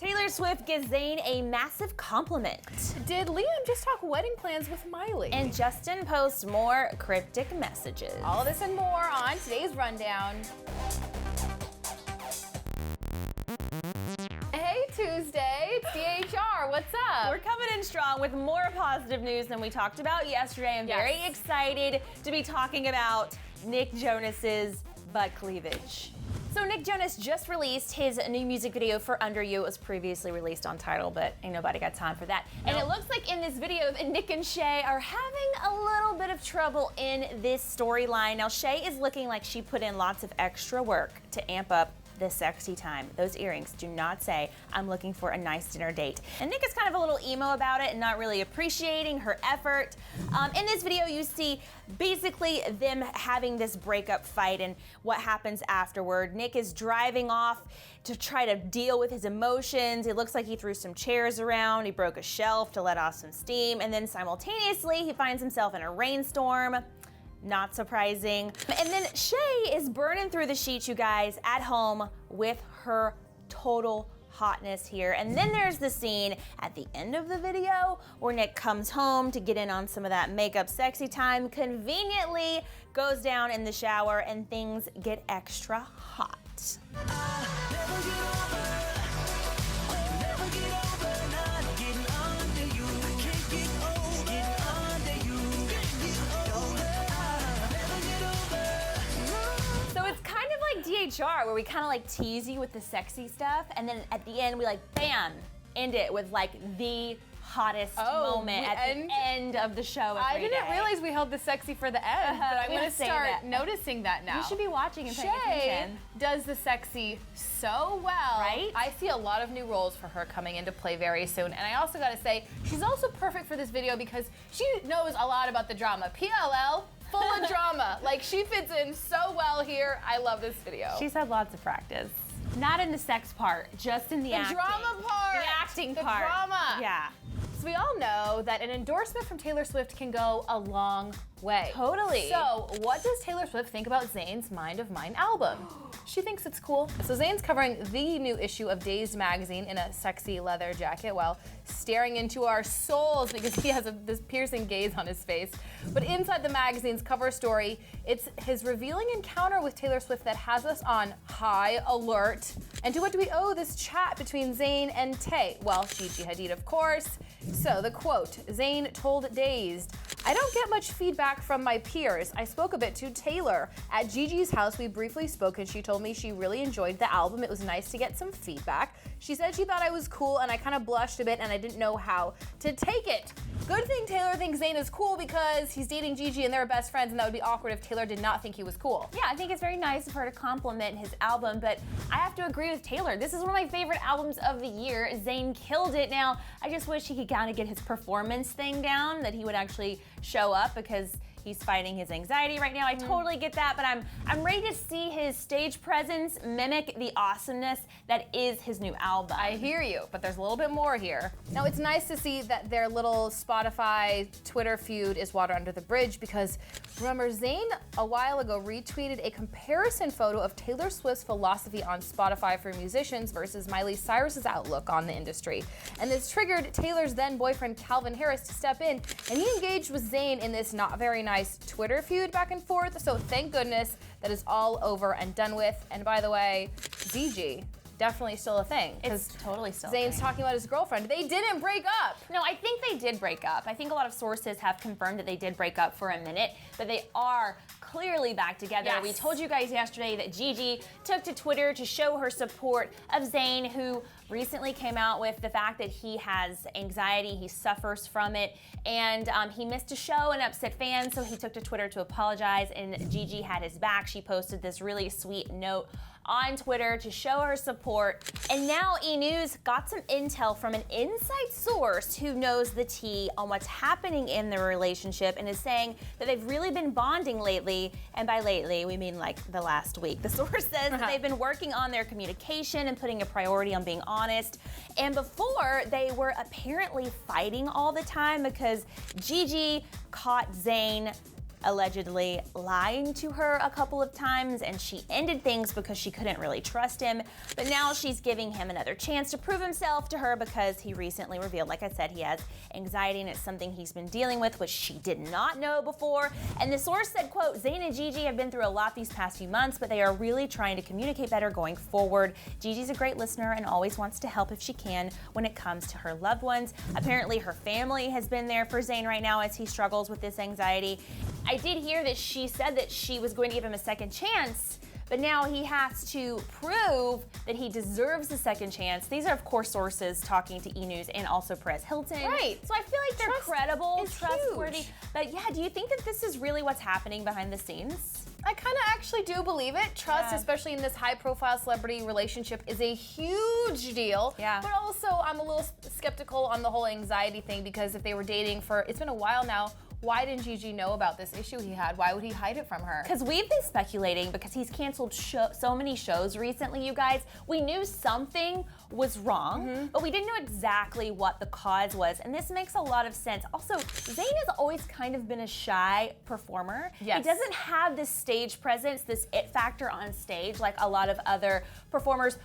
Taylor Swift gives Zayn a massive compliment. Did Liam just talk wedding plans with Miley? And Justin posts more cryptic messages. All of this and more on today's rundown. Hey Tuesday, it's DHR, what's up? We're coming in strong with more positive news than we talked about yesterday. I'm very excited to be talking about Nick Jonas's butt cleavage. So Nick Jonas just released his new music video for Under You. It was previously released on Tidal, but ain't nobody got time for that. And it looks like in this video that Nick and Shay are having a little bit of trouble in this storyline. Now Shay is looking like she put in lots of extra work to amp up the sexy time. Those earrings do not say, I'm looking for a nice dinner date. And Nick is kind of a little emo about it and not really appreciating her effort. In this video, you see basically them having this breakup fight and what happens afterward. Nick is driving off to try to deal with his emotions. It looks like he threw some chairs around. He broke a shelf to let off some steam. And then simultaneously, he finds himself in a rainstorm. Not surprising. And then Shay is burning through the sheets, you guys, at home with her total hotness here. And then there's the scene at the end of the video where Nick comes home to get in on some of that makeup sexy time, conveniently goes down in the shower, and things get extra hot. DHR, where we kind of like tease you with the sexy stuff, and then at the end we like bam end it with like the hottest moment at the end of the show. I didn't realize we held the sexy for the end, but I'm gonna start noticing that now. You should be watching and paying attention. Shay does the sexy so well, right? I see a lot of new roles for her coming into play very soon, and I also gotta say she's also perfect for this video because she knows a lot about the drama. PLL. Full of drama. Like, she fits in so well here. I love this video. She's had lots of practice. Not in the sex part, just in the acting. The drama part. The acting part. The drama. Yeah. So we all know that an endorsement from Taylor Swift can go a long way. Totally. So what does Taylor Swift think about Zayn's Mind of Mine album? She thinks it's cool. So Zayn's covering the new issue of Dazed magazine in a sexy leather jacket while staring into our souls because he has this piercing gaze on his face. But inside the magazine's cover story, it's his revealing encounter with Taylor Swift that has us on high alert. And to what do we owe this chat between Zayn and Tay? Well, Gigi Hadid, of course. So the quote, Zayn told Dazed, I don't get much feedback from my peers. I spoke a bit to Taylor. At Gigi's house, we briefly spoke and she told me she really enjoyed the album. It was nice to get some feedback. She said she thought I was cool and I kind of blushed a bit and I didn't know how to take it. Good thing Taylor thinks Zayn is cool because he's dating Gigi and they're best friends, and that would be awkward if Taylor did not think he was cool. Yeah, I think it's very nice of her to compliment his album, but I have to agree with Taylor. This is one of my favorite albums of the year. Zayn killed it. Now, I just wish he could kind of get his performance thing down, that he would actually show up because he's fighting his anxiety right now. I totally get that, but I'm ready to see his stage presence mimic the awesomeness that is his new album. I hear you, but there's a little bit more here. Now, it's nice to see that their little Spotify Twitter feud is water under the bridge because remember, Zayn a while ago retweeted a comparison photo of Taylor Swift's philosophy on Spotify for musicians versus Miley Cyrus's outlook on the industry. And this triggered Taylor's then boyfriend Calvin Harris to step in, and he engaged with Zayn in this not very nice Twitter feud back and forth, so thank goodness that is all over and done with. And by the way, Gigi, definitely still a thing. It's totally still Zayn's a thing. talking about his girlfriend. They didn't break up. No, I think they did break up. I think a lot of sources have confirmed that they did break up for a minute, but they are clearly back together. Yes. We told you guys yesterday that Gigi took to Twitter to show her support of Zayn, who recently came out with the fact that he has anxiety, he suffers from it, and he missed a show and upset fans, so he took to Twitter to apologize, and Gigi had his back. She posted this really sweet note on Twitter to show her support. And now E! News got some intel from an inside source who knows the tea on what's happening in their relationship and is saying that they've really been bonding lately, and by lately we mean like the last week. The source says that they've been working on their communication and putting a priority on being honest. And before, they were apparently fighting all the time because Gigi caught Zayn allegedly lying to her a couple of times, and she ended things because she couldn't really trust him. But now she's giving him another chance to prove himself to her because he recently revealed, like I said, he has anxiety, and it's something he's been dealing with, which she did not know before. And the source said, quote, Zayn and Gigi have been through a lot these past few months, but they are really trying to communicate better going forward. Gigi's a great listener and always wants to help if she can when it comes to her loved ones. Apparently her family has been there for Zayn right now as he struggles with this anxiety. I did hear that she said that she was going to give him a second chance, but now he has to prove that he deserves a second chance. These are, of course, sources talking to E! News and also Perez Hilton. Right. So I feel like they're credible, trustworthy. Huge. But yeah, do you think that this is really what's happening behind the scenes? I kind of actually do believe it. Trust, especially in this high-profile celebrity relationship, is a huge deal. Yeah. But also, I'm a little skeptical on the whole anxiety thing because if they were dating for, it's been a while now, why didn't Gigi know about this issue he had? Why would he hide it from her? Because we've been speculating because he's canceled so many shows recently, you guys. We knew something was wrong, but we didn't know exactly what the cause was, and this makes a lot of sense. Also, Zayn has always kind of been a shy performer. Yes. He doesn't have this stage presence, this it factor on stage like a lot of other performers,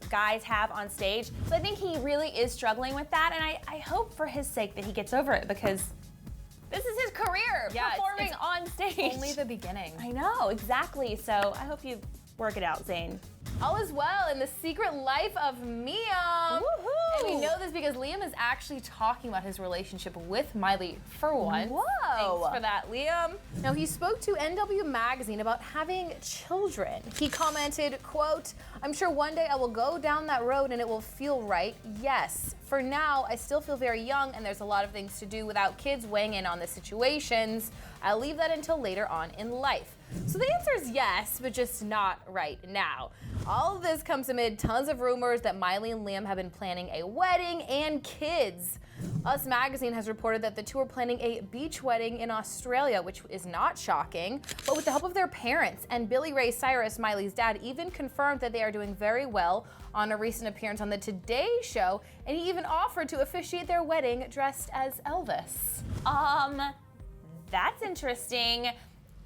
guys have on stage. So I think he really is struggling with that, and I hope for his sake that he gets over it because this is his career, performing it's on stage. Only the beginning. I know, exactly. So I hope you work it out, Zayn. All is well in the secret life of Liam. Woohoo! And we know this because Liam is actually talking about his relationship with Miley for once. Whoa! Thanks for that, Liam. Now, he spoke to NW Magazine about having children. He commented, quote, I'm sure one day I will go down that road and it will feel right. Yes. For now, I still feel very young and there's a lot of things to do without kids weighing in on the situations. I'll leave that until later on in life. So the answer is yes, but just not right now. All of this comes amid tons of rumors that Miley and Liam have been planning a wedding and kids. Us Magazine has reported that the two are planning a beach wedding in Australia, which is not shocking, but with the help of their parents. And Billy Ray Cyrus, Miley's dad, even confirmed that they are doing very well on a recent appearance on the Today Show, and he even offered to officiate their wedding dressed as Elvis. That's interesting.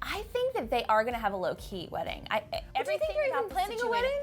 I think that they are going to have a low-key wedding. Do you think they're even planning a wedding?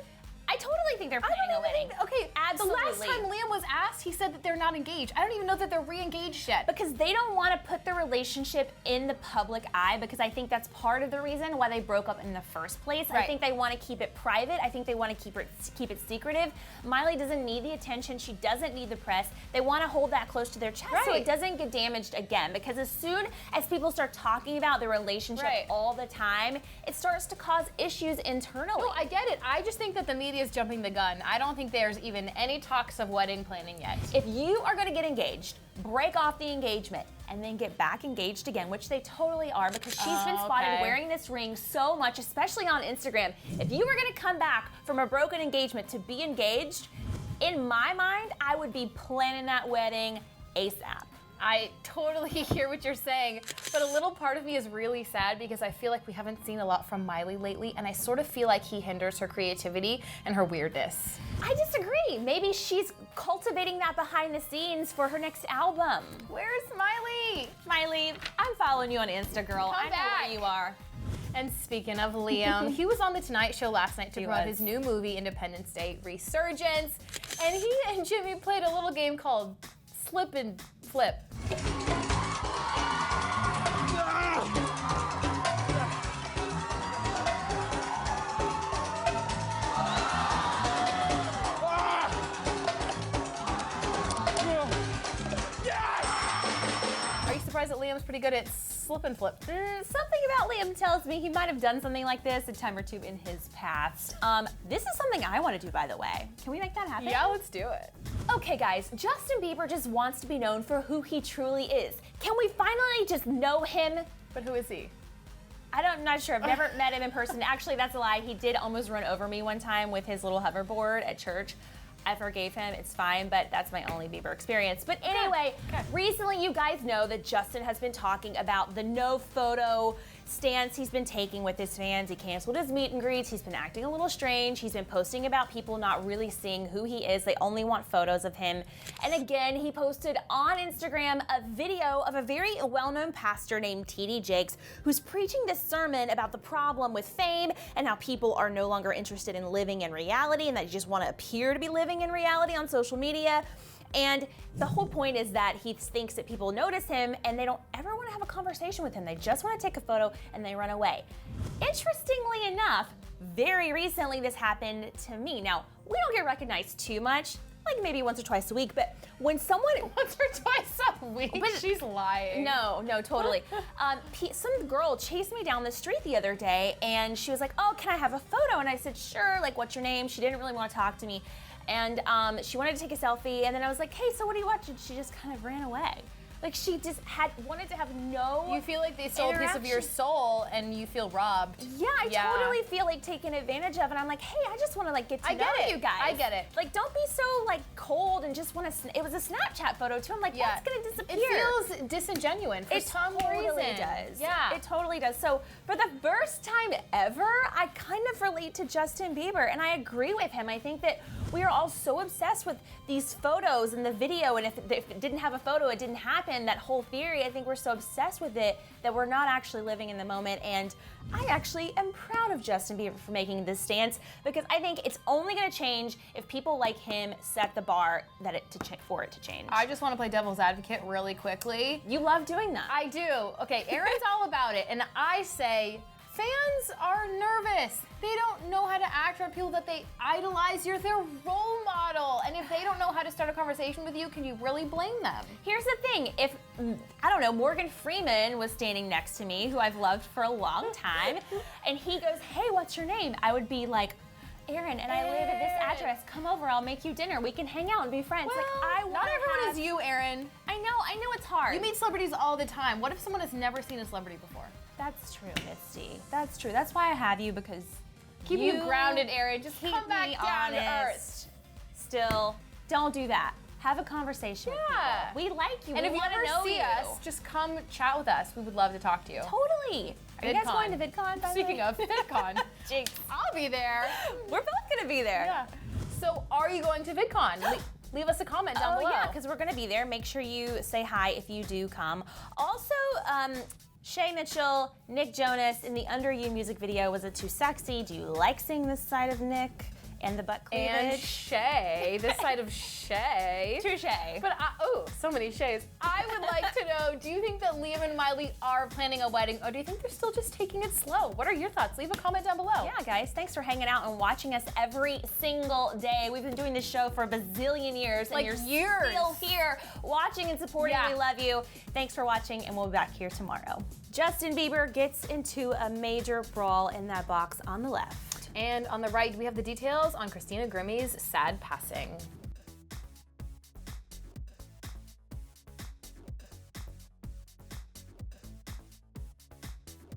I totally think they're planning a wedding. Okay, absolutely. The last time Liam was asked, he said that they're not engaged. I don't even know that they're re-engaged yet. Because they don't want to put the relationship in the public eye, because I think that's part of the reason why they broke up in the first place. Right. I think they want to keep it private. I think they want to keep it secretive. Miley doesn't need the attention. She doesn't need the press. They want to hold that close to their chest so it doesn't get damaged again. Because as soon as people start talking about their relationship all the time, it starts to cause issues internally. No, I get it. I just think that the media is jumping the gun. I don't think there's even any talks of wedding planning yet. If you are going to get engaged, break off the engagement and then get back engaged again, which they totally are, because she's been spotted wearing this ring so much, especially on Instagram. If you were going to come back from a broken engagement to be engaged, in my mind, I would be planning that wedding ASAP. I totally hear what you're saying, but a little part of me is really sad because I feel like we haven't seen a lot from Miley lately, and I sort of feel like he hinders her creativity and her weirdness. I disagree. Maybe she's cultivating that behind the scenes for her next album. Where's Miley? Miley, I'm following you on Insta, girl. Come I know back. where you are. And speaking of Liam, he was on The Tonight Show last night to promote his new movie, Independence Day Resurgence, and he and Jimmy played a little game called Slip and Flip. Are you surprised that Liam's pretty good at slip and flip? Something about Liam tells me he might have done something like this a time or two in his past. This is something I want to do, by the way. Can we make that happen? Yeah, let's do it. Okay, guys, Justin Bieber just wants to be known for who he truly is. Can we finally just know him? But who is he? I'm not sure. I've never met him in person. Actually, that's a lie. He did almost run over me one time with his little hoverboard at church. I forgave him, it's fine, but that's my only Bieber experience. But anyway, recently you guys know that Justin has been talking about the no photo stance he's been taking with his fans. He canceled his meet and greets. He's been acting a little strange. He's been posting about people not really seeing who he is. They only want photos of him. And again, he posted on Instagram a video of a very well-known pastor named T.D. Jakes, who's preaching this sermon about the problem with fame and how people are no longer interested in living in reality and that you just want to appear to be living in reality on social media. And the whole point is that he thinks that people notice him and they don't ever want to have a conversation with him. They just want to take a photo and they run away. Interestingly enough, very recently this happened to me. Now, we don't get recognized too much, like maybe once or twice a week, but when someone Once or twice a week? She's lying. No, totally. Some girl chased me down the street the other day and she was like, oh, can I have a photo? And I said, sure, like what's your name? She didn't really want to talk to me. And she wanted to take a selfie, and then I was like, hey, so what are you watching? She just kind of ran away. Like she just wanted to have no You feel like they stole a piece of your soul and you feel robbed. Yeah, I totally feel like taken advantage of, and I'm like, hey, I just want to like get to know you guys. I get it. Like, don't be so like cold and just want to. It was a Snapchat photo too. I'm like, that's gonna disappear. It feels disingenuine for some reason. It does. Yeah, it totally does. So for the first time ever, I kind of relate to Justin Bieber, and I agree with him. I think that we are all so obsessed with these photos and the video, and if it didn't have a photo, it didn't happen. That whole theory, I think we're so obsessed with it that we're not actually living in the moment. And I actually am proud of Justin Bieber for making this stance, because I think it's only going to change if people like him set the bar for it to change. I just want to play devil's advocate really quickly. You love doing that. I do. Okay, Erin's all about it, and I say fans are nervous. They don't know how to act around people that they idolize. You're their role model. And if they don't know how to start a conversation with you, can you really blame them? Here's the thing. If, I don't know, Morgan Freeman was standing next to me, who I've loved for a long time, and he goes, hey, what's your name? I would be like, Erin, and I live at this address. Come over, I'll make you dinner. We can hang out and be friends. Well, like, not everyone is you, Erin. I know it's hard. You meet celebrities all the time. What if someone has never seen a celebrity before? That's true, Misty. That's true. That's why I have you, because keep you grounded, Erin. Just come back down to earth. Still, don't do that. Have a conversation with people. We like you. And we if you ever see us, just come chat with us. We would love to talk to you. Totally. Are you guys going to VidCon, by the way? Speaking of VidCon, Jinx. I'll be there. We're both going to be there. Yeah. So are you going to VidCon? Leave us a comment down below. Yeah, because we're going to be there. Make sure you say hi if you do come. Also, Shay Mitchell, Nick Jonas in the Under You music video. Was it too sexy? Do you like seeing this side of Nick and the butt cleavage? And Shay, this side of Shay. Touche. But, so many Shays. I would like to know, do you think that Liam and Miley are planning a wedding, or do you think they're still just taking it slow? What are your thoughts? Leave a comment down below. Yeah, guys, thanks for hanging out and watching us every single day. We've been doing this show for a bazillion years, and you're still here watching and supporting. We love you. Thanks for watching, and we'll be back here tomorrow. Justin Bieber gets into a major brawl in that box on the left. And on the right, we have the details on Christina Grimmie's sad passing.